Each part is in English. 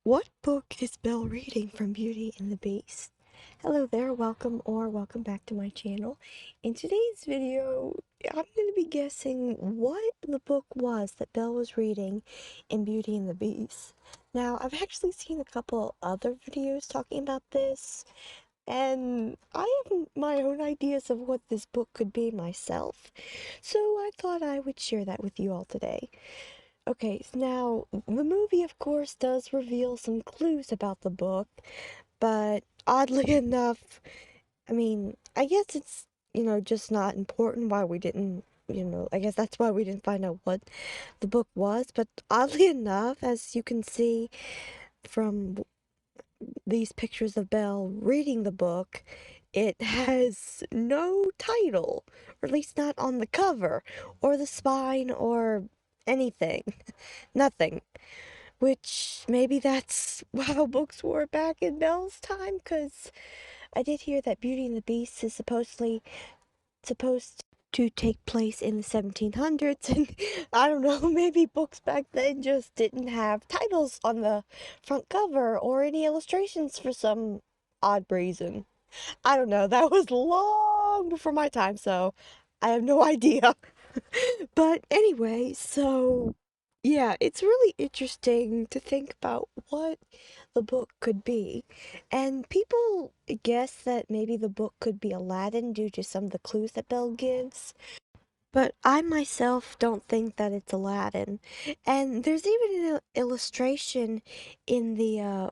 What book is Belle reading from Beauty and the Beast? Hello there, welcome back to my channel. In today's video, I'm going to be guessing what the book was that Belle was reading in Beauty and the Beast. Now, I've actually seen a couple other videos talking about this, and I have my own ideas of what this book could be myself, so I thought I would share that with you all today. Okay, now the movie, of course, does reveal some clues about the book, but oddly enough, I guess it's, just not important why we didn't, I guess that's why we didn't find out what the book was. But oddly enough, as you can see from these pictures of Belle reading the book, it has no title, or at least not on the cover, or the spine, or anything. Nothing. Which maybe that's how books were back in Belle's time, because I did hear that Beauty and the Beast is supposedly supposed to take place in the 1700s, and I don't know, maybe books back then just didn't have titles on the front cover or any illustrations for some odd reason. I don't know, that was long before my time, so I have no idea. But anyway, so yeah, it's really interesting to think about what the book could be. And people guess that maybe the book could be Aladdin due to some of the clues that Belle gives. But I myself don't think that it's Aladdin. And there's even an illustration in the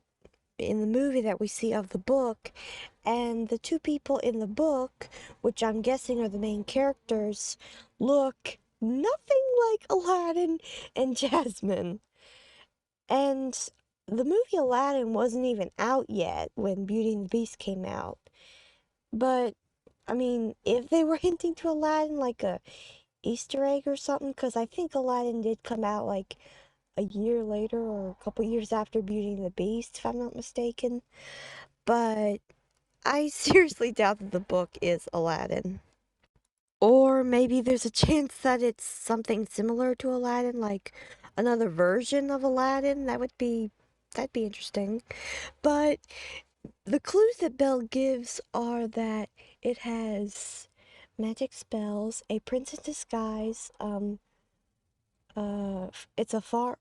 movie that we see of the book, and the two people in the book, which I'm guessing are the main characters, look nothing like Aladdin and Jasmine. And the movie Aladdin wasn't even out yet when Beauty and the Beast came out. But if they were hinting to Aladdin like a Easter egg or something, because I think Aladdin did come out like a year later or a couple years after Beauty and the Beast, if I'm not mistaken. But I seriously doubt that the book is Aladdin. Or maybe there's a chance that it's something similar to Aladdin, like another version of Aladdin. That'd be interesting. But the clues that Belle gives are that it has magic spells, a prince in disguise, it's a far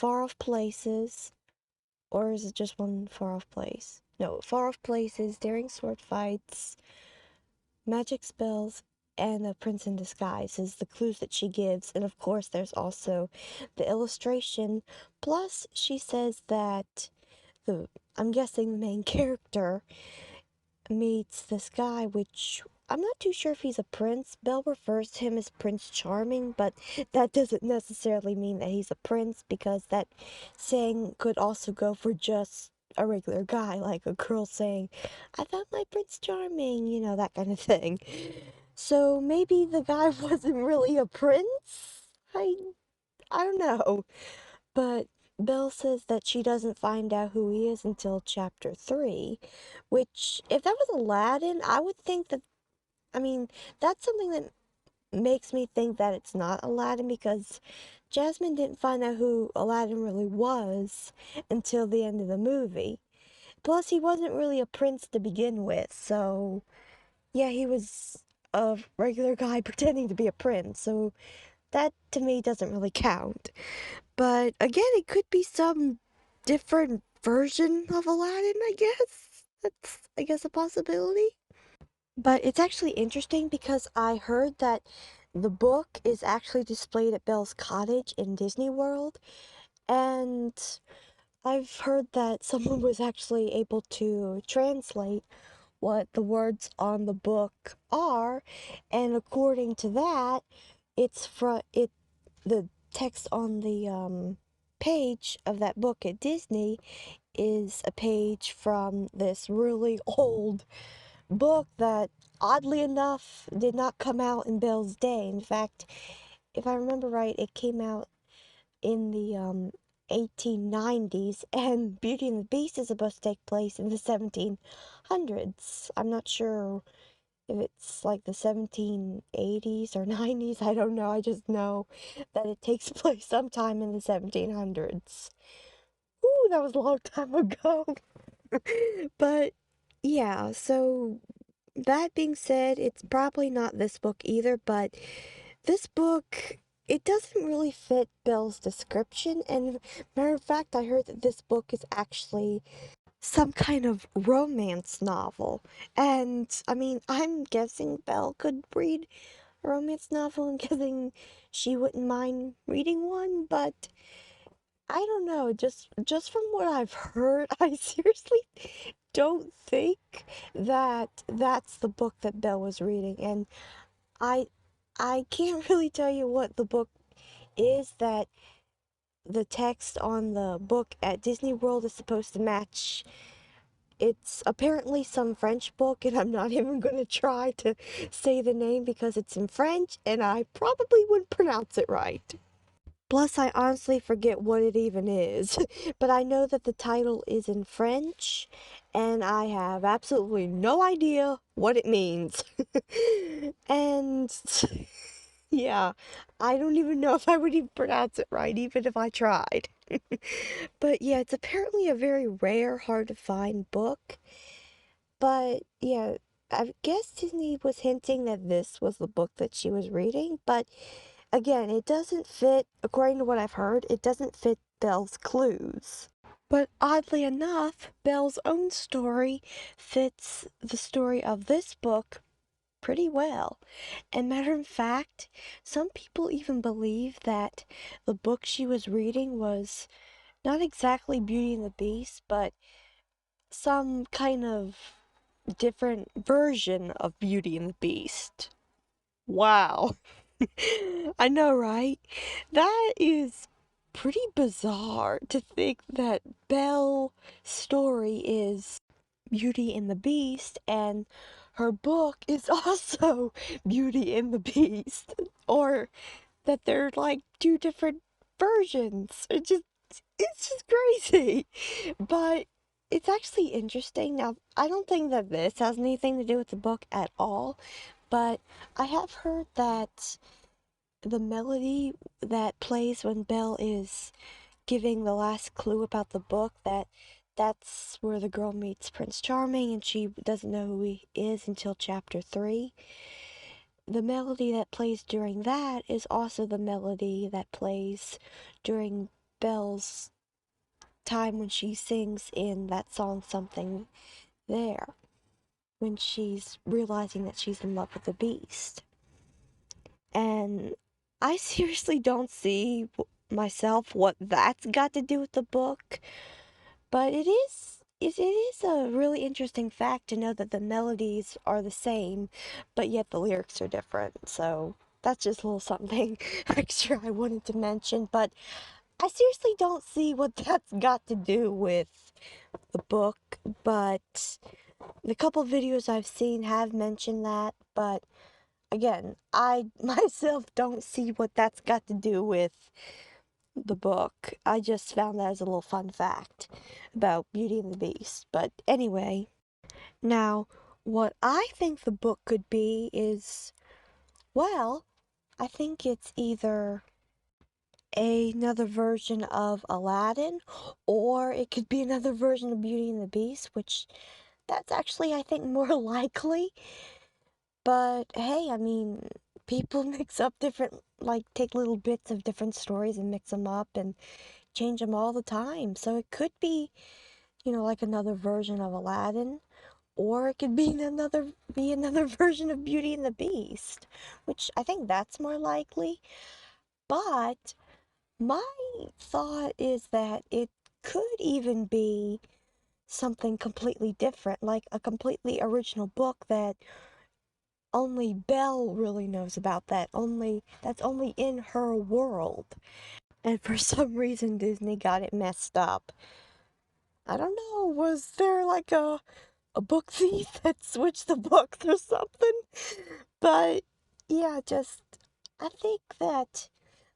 off places, or is it just one far off place? No, far off places, daring sword fights, magic spells, and a prince in disguise is the clues that she gives. And of course, there's also the illustration. Plus, she says that the I'm guessing the main character meets this guy, which I'm not too sure if he's a prince. Belle refers to him as Prince Charming, but that doesn't necessarily mean that he's a prince, because that saying could also go for just a regular guy, like a girl saying, I found my Prince Charming, that kind of thing. So maybe the guy wasn't really a prince? I don't know. But Belle says that she doesn't find out who he is until chapter 3, which, if that was Aladdin, I would think that, I mean, that's something that makes me think that it's not Aladdin, because Jasmine didn't find out who Aladdin really was until the end of the movie. Plus, he wasn't really a prince to begin with, so yeah, he was a regular guy pretending to be a prince, so that to me doesn't really count. But again, it could be some different version of Aladdin, I guess. That's, I guess, a possibility. But it's actually interesting because I heard that the book is actually displayed at Belle's cottage in Disney World. And I've heard that someone was actually able to translate what the words on the book are. And according to that, the text on the page of that book at Disney is a page from this really old book that, oddly enough, did not come out in Belle's day. In fact, if I remember right, it came out in the 1890s, and Beauty and the Beast is supposed to take place in the 1700s. I'm not sure if it's like the 1780s or 90s, I don't know. I just know that it takes place sometime in the 1700s. Ooh, that was a long time ago. But yeah, so that being said, it's probably not this book either, but this book, it doesn't really fit Belle's description. And matter of fact, I heard that this book is actually some kind of romance novel. And I mean, I'm guessing Belle could read a romance novel. I'm guessing she wouldn't mind reading one, but I don't know, just from what I've heard, I seriously don't think that that's the book that Belle was reading. And I I can't really tell you what the book is that the text on the book at Disney World is supposed to match. It's apparently some French book, and I'm not even going to try to say the name because it's in French, and I probably wouldn't pronounce it right. Plus, I honestly forget what it even is, but I know that the title is in French, and I have absolutely no idea what it means. And yeah, I don't even know if I would even pronounce it right, even if I tried. But yeah, it's apparently a very rare, hard to find book. But yeah, I guess Disney was hinting that this was the book that she was reading. But again, it doesn't fit, according to what I've heard, it doesn't fit Belle's clues. But oddly enough, Belle's own story fits the story of this book pretty well. And matter of fact, some people even believe that the book she was reading was not exactly Beauty and the Beast, but some kind of different version of Beauty and the Beast. Wow. I know, right? That is pretty bizarre to think that Belle's story is Beauty and the Beast and her book is also Beauty and the Beast. Or that they're like two different versions. It's just crazy. But it's actually interesting. Now, I don't think that this has anything to do with the book at all, but I have heard that the melody that plays when Belle is giving the last clue about the book, that's where the girl meets Prince Charming and she doesn't know who he is until chapter 3. The melody that plays during that is also the melody that plays during Belle's time when she sings in that song Something There, when she's realizing that she's in love with the beast. And I seriously don't see myself what that's got to do with the book, but it is a really interesting fact to know that the melodies are the same, but yet the lyrics are different. So that's just a little something extra I wanted to mention, but I seriously don't see what that's got to do with the book, but the couple videos I've seen have mentioned that, but again, I myself don't see what that's got to do with the book. I just found that as a little fun fact about Beauty and the Beast. But anyway, now what I think the book could be is, well, I think it's either another version of Aladdin or it could be another version of Beauty and the Beast, which that's actually, I think, more likely. But hey, I mean, people mix up different, like, take little bits of different stories and mix them up and change them all the time. So it could be, like another version of Aladdin, or it could be another version of Beauty and the Beast, which I think that's more likely. But my thought is that it could even be something completely different, like a completely original book that only Belle really knows about, that's only in her world. And for some reason Disney got it messed up. I don't know, was there like a book thief that switched the books or something? But yeah, just I think that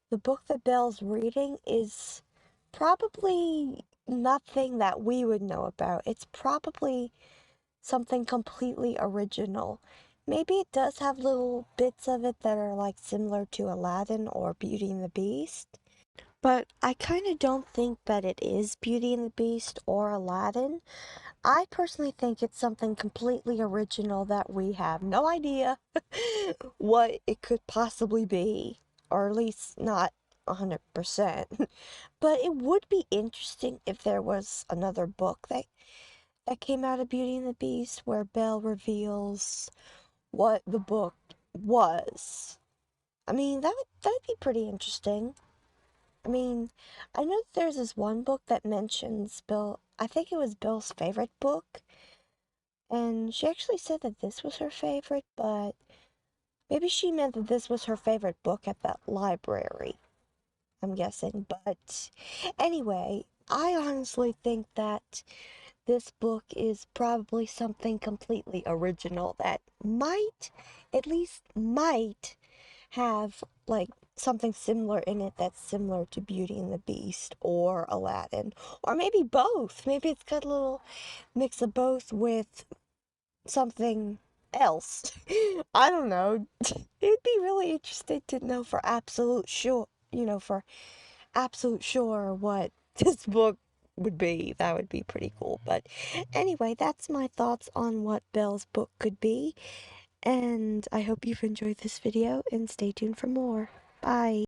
the book that Belle's reading is probably nothing that we would know about. It's probably something completely original. Maybe it does have little bits of it that are like similar to Aladdin or Beauty and the Beast, but I kind of don't think that it is Beauty and the Beast or Aladdin. I personally think it's something completely original that we have no idea what it could possibly be, or at least not 100%. But it would be interesting if there was another book that came out of Beauty and the Beast where Belle reveals what the book was. I mean, that'd be pretty interesting. I mean, I know that there's this one book that mentions Bill. I think it was Bill's favorite book, and she actually said that this was her favorite, but maybe she meant that this was her favorite book at that library, I'm guessing. But anyway, I honestly think that this book is probably something completely original that might, at least might, have like something similar in it that's similar to Beauty and the Beast or Aladdin, or maybe both. Maybe it's got a little mix of both with something else. I don't know. It'd be really interesting to know for absolute sure, for absolute sure what this book would be. That would be pretty cool. But anyway, that's my thoughts on what Belle's book could be. And I hope you've enjoyed this video and stay tuned for more. Bye.